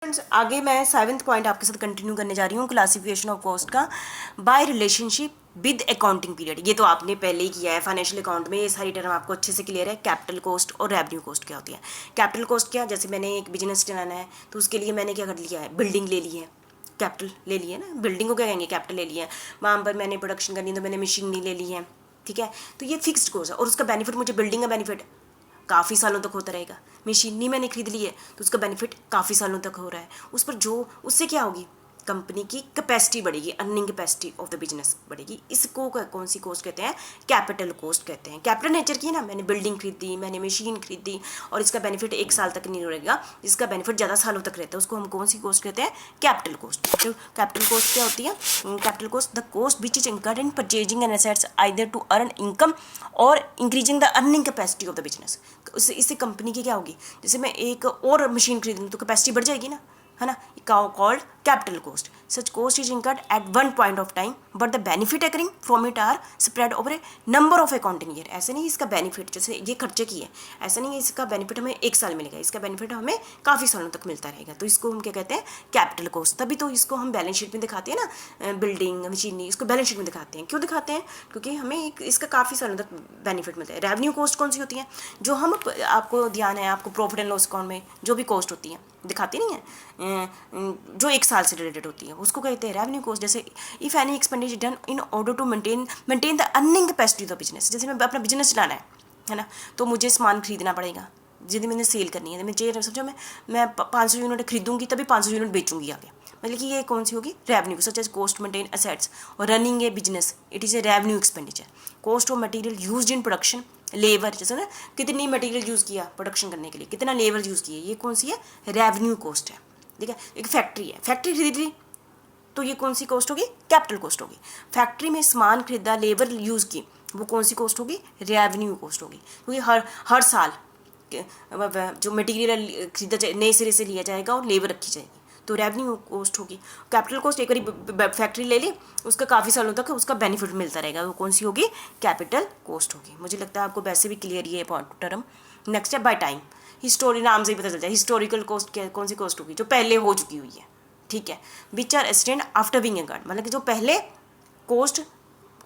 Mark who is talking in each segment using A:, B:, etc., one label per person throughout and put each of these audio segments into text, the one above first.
A: Friends, आगे मैं 7th point आपके साथ कंटिन्यू करने जा रही हूँ क्लासिफिकेशन ऑफ कॉस्ट का by relationship with accounting period. ये तो आपने पहले ही किया है फाइनेंशियल अकाउंट में, ये सारी टर्म आपको अच्छे से क्लियर है। कैपिटल कॉस्ट और रेवेन्यू कॉस्ट क्या होती है। कैपिटल कॉस्ट क्या, जैसे मैंने एक बिजनेस चलाना है तो उसके लिए मैंने क्या कर लिया है, बिल्डिंग ले ली है, कैपिटल ले लिया है ना, बिल्डिंग को क्या कहेंगे, कैपिटल ले लिया है। वहाँ पर मैंने प्रोडक्शन करनी है तो मैंने मशीनरी ले ली है, ठीक है। तो ये फिक्स्ड कॉस्ट है और उसका बेनिफिट, मुझे बिल्डिंग का बेनिफिट काफ़ी सालों तक होता रहेगा। मशीनरी मैंने खरीद ली है तो उसका बेनिफिट काफ़ी सालों तक हो रहा है। उस पर जो उससे क्या होगी, कंपनी की कैपेसिटी बढ़ेगी, earning capacity of the business बढ़ेगी। इसको कौन सी कॉस्ट कहते हैं, कैपिटल कॉस्ट कहते हैं। कैपिटल नेचर की ना, मैंने बिल्डिंग खरीदी, मैंने मशीन खरीदी और इसका बेनिफिट एक साल तक नहीं रहेगा, इसका बेनिफिट ज़्यादा सालों तक रहता है, उसको हम कौन सी कॉस्ट कहते हैं, कैपिटल कॉस्ट। तो कैपिटल कॉस्ट क्या होती है, capital cost the cost which is incurred in purchasing an assets either to earn income और increasing the earning capacity of the business. इससे कंपनी की क्या होगी, जैसे मैं एक और मशीन खरीद लूँ तो कैपेसिटी बढ़ जाएगी ना, है ना, called capital cost. Such cost is incurred at one point of time but the benefit accruing from it are spread over a number of accounting year. ऐसे नहीं इसका बेनिफिट, जैसे ये खर्चे की है, ऐसा नहीं है इसका बेनिफिट हमें एक साल मिलेगा, इसका बेनिफिट हमें काफ़ी सालों तक मिलता रहेगा। तो इसको हम क्या कहते हैं, कैपिटल कॉस्ट। तभी तो इसको हम बैलेंस शीट में दिखाते हैं ना, बिल्डिंग मशीनरी, इसको बैलेंस शीट में दिखाते हैं। क्यों दिखाते हैं, क्योंकि हमें इसका काफ़ी सालों तक बेनिफिट मिलता है। रेवेन्यू कॉस्ट कौन सी होती है, जो हम, आपको ध्यान है, आपको प्रॉफिट एंड लॉस अकाउंट में जो भी कॉस्ट होती है दिखाती नहीं है, जो एक साल से रिलेटेड होती है, उसको कहते हैं रेवेन्यू कॉस्ट। जैसे if any expenditure done in order to maintain the earning capacity of the business. जैसे मैं अपना बिजनेस चलाना है ना, तो मुझे सामान खरीदना पड़ेगा, यदि मैंने सेल करनी है, मैं चेयर समझो, मैं 500 यूनिट खरीदूंगी तभी 500 यूनिट बेचूंगी आगे, मतलब कि ये कौन सी होगी, revenue. Such as cost maintain assets और running a business, it is a revenue expenditure. Cost of material used in production, labour, जैसे ना कितनी मटेरियल यूज़ किया प्रोडक्शन करने के लिए, कितना लेबर यूज़ किया, ये कौन सी है, रेवेन्यू कॉस्ट है। ठीक है, एक फैक्ट्री है, फैक्ट्री खरीद ली तो ये कौन सी कॉस्ट होगी, कैपिटल कॉस्ट होगी। फैक्ट्री में सामान खरीदा, लेबर यूज़ की, वो कौन सी कॉस्ट होगी, रेवेन्यू कॉस्ट होगी। क्योंकि हर साल जो मटेरियल खरीदा नए सिरे से लिया जाएगा और लेबर रखी जाएगी, तो रेवेन्यू कॉस्ट होगी। कैपिटल कॉस्ट, एक बार फैक्ट्री ले ली, उसका काफ़ी सालों तक उसका बेनिफिट मिलता रहेगा, वो कौन सी होगी, कैपिटल कॉस्ट होगी। मुझे लगता है आपको वैसे भी क्लियर ये टर्म। नेक्स्ट है बाय टाइम। हिस्टोरी, नाम से ही पता चल जाए, हिस्टोरिकल कॉस्ट क्या, कौन सी कॉस्ट होगी, जो पहले हो चुकी हुई है, ठीक है। Which are expensed after being incurred, मतलब कि जो पहले कॉस्ट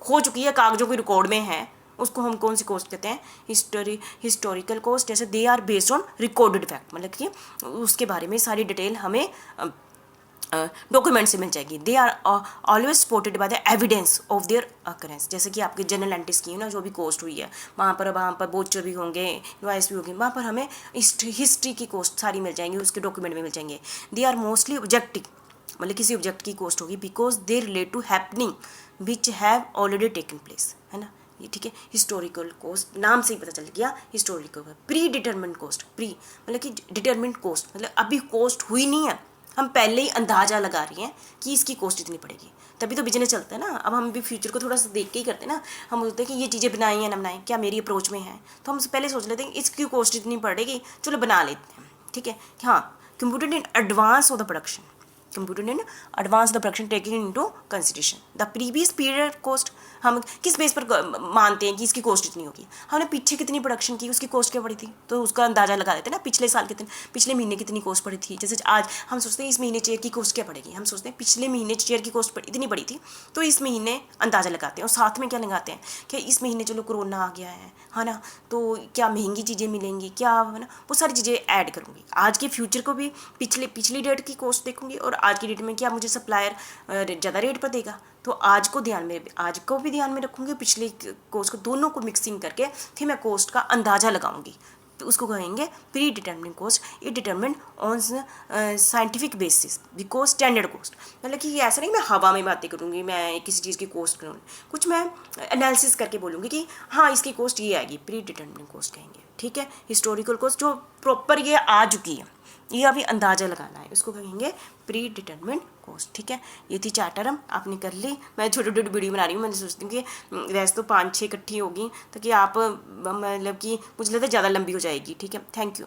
A: हो चुकी है, कागजों के रिकॉर्ड में है, उसको हम कौन सी कॉस्ट कहते हैं, हिस्टोरिकल कॉस्ट। जैसे they are based on recorded fact, मतलब कि उसके बारे में सारी डिटेल हमें डॉक्यूमेंट से मिल जाएगी। They are always supported by the evidence of their occurrence. जैसे कि आपके जनरल एंट्री स्कीम ना, जो भी कॉस्ट हुई है वहाँ पर बोचर भी होंगे, इनवॉइस भी होंगे, वहाँ पर हमें हिस्ट्री की कॉस्ट सारी मिल जाएंगी, उसके डॉक्यूमेंट में मिल जाएंगे। दे आर मोस्टली ऑब्जेक्टिव, मतलब किसी ऑब्जेक्ट की कॉस्ट होगी, because they relate to happening which have already taken place, है ना, ये ठीक है। हिस्टोरिकल कॉस्ट, नाम से ही पता चल गया historical. Pre determinant cost, pre मतलब कि डिटरमिनेंट कॉस्ट, मतलब अभी कॉस्ट हुई नहीं है, हम पहले ही अंदाजा लगा रहे हैं कि इसकी कॉस्ट इतनी पड़ेगी, तभी तो बिजनेस चलता है ना। अब हम भी फ्यूचर को थोड़ा सा देख के ही करते हैं ना, हम बोलते हैं कि ये चीज़ें बनाई हैं ना बनाएं, क्या मेरी अप्रोच में है, तो हम पहले सोच लेते हैं कि इसकी कॉस्ट इतनी पड़ेगी, चलो बना लेते हैं, ठीक है। हाँ, computed in advance of the production, computed in advance the production taking into consideration the previous period cost. हम किस बेस पर मानते हैं कि इसकी कॉस्ट इतनी होगी, हमने पीछे कितनी प्रोडक्शन की, उसकी कॉस्ट क्या पड़ी थी, तो उसका अंदाजा लगा देते हैं ना, पिछले साल कितने, पिछले महीने कितनी कॉस्ट पड़ी थी। जैसे आज हम सोचते हैं इस महीने चेयर की कॉस्ट क्या पड़ेगी, हम सोचते हैं पिछले महीने चेयर की कॉस्ट इतनी पड़ी थी, तो इस महीने अंदाजा लगाते हैं। और साथ में क्या लगाते हैं कि इस महीने चलो कोरोना आ गया है ना, तो क्या महंगी चीज़ें मिलेंगी, क्या, है ना, वो सारी चीज़ें ऐड करूँगी। आज के फ्यूचर को भी पिछली डेट की कॉस्ट देखूँगी और आज की डेट में क्या मुझे सप्लायर ज़्यादा रेट पर देगा, तो आज को भी ध्यान में रखूँगी, पिछली कॉस्ट को, दोनों को मिक्सिंग करके फिर मैं कॉस्ट का अंदाज़ा लगाऊंगी, तो उसको कहेंगे pre determinant cost. It determine on scientific basis because standard cost, मतलब कि ये ऐसा नहीं मैं हवा में बातें करूँगी, मैं किसी चीज़ की कॉस्ट करूँगी, कुछ मैं एनालिसिस करके बोलूँगी कि हाँ इसकी कॉस्ट ये आएगी, प्री डिटर्मिनेंट कॉस्ट कहेंगे, ठीक है। हिस्टोरिकल कॉस्ट, जो प्रॉपर ये आ चुकी है, ये अभी अंदाज़ा लगाना है, उसको कहेंगे प्री डिटरमिनेंट कॉस्ट, ठीक है। ये थी 4 टर्म, आपने कर ली। मैं छोटी छोटी वीडियो बना रही हूँ, मैंने सोचती हूँ कि वैसे तो 5-6 इकट्ठी होगी, ताकि आप, मतलब कि मुझे लगता है ज़्यादा लंबी हो जाएगी, ठीक है। Thank you.